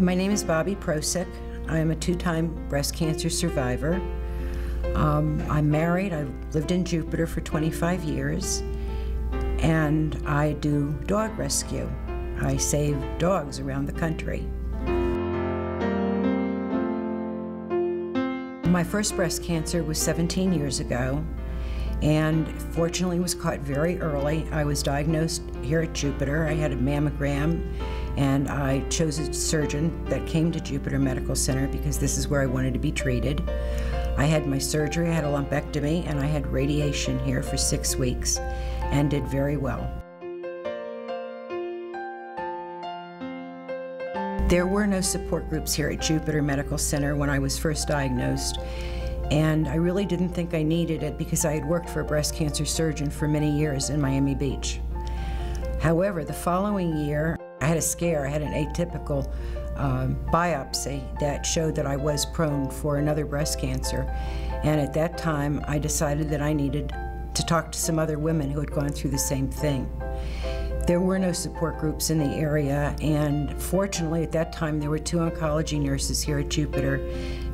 My name is Bobbi I am a two-time breast cancer survivor. I'm married. I've lived in Jupiter for 25 years, and I do dog rescue. I save dogs around the country. My first breast cancer was 17 years ago, and fortunately was caught very early. I was diagnosed here at Jupiter. I had a mammogram, and I chose a surgeon that came to Jupiter Medical Center because this is where I wanted to be treated. I had my surgery, I had a lumpectomy, and I had radiation here for 6 weeks and did very well. There were no support groups here at Jupiter Medical Center when I was first diagnosed, and I really didn't think I needed it because I had worked for a breast cancer surgeon for many years in Miami Beach. However, the following year, I had a scare. I had an atypical biopsy that showed that I was prone for another breast cancer, and at that time I decided that I needed to talk to some other women who had gone through the same thing. There were no support groups in the area, and fortunately at that time there were 2 oncology nurses here at Jupiter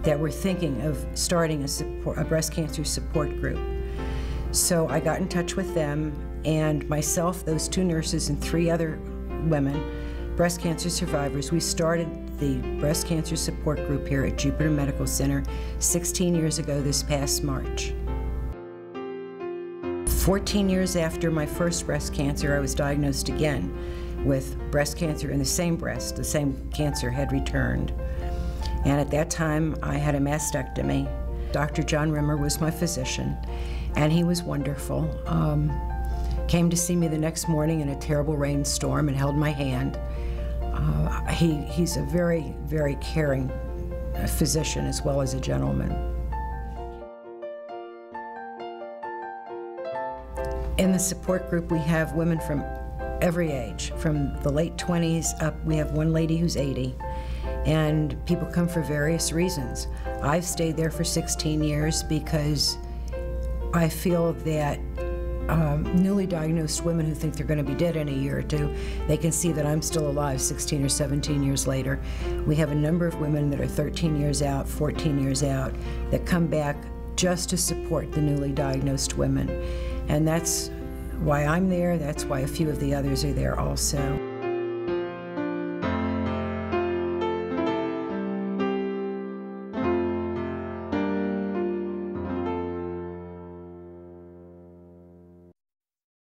that were thinking of starting a breast cancer support group. So I got in touch with them, and myself, those 2 nurses, and 3 other women, breast cancer survivors, we started the breast cancer support group here at Jupiter Medical Center 16 years ago this past March. 14 years after my first breast cancer, I was diagnosed again with breast cancer in the same breast. The same cancer had returned. And at that time, I had a mastectomy. Dr. John Rimmer was my physician, and he was wonderful. Came to see me the next morning in a terrible rainstorm and held my hand. He's a very, very caring physician as well as a gentleman. In the support group, we have women from every age, from the late 20s up. We have one lady who's 80, and people come for various reasons. I've stayed there for 16 years because I feel that newly diagnosed women who think they're going to be dead in a year or 2, they can see that I'm still alive 16 or 17 years later. We have a number of women that are 13 years out, 14 years out, that come back just to support the newly diagnosed women. And that's why I'm there. That's why a few of the others are there also.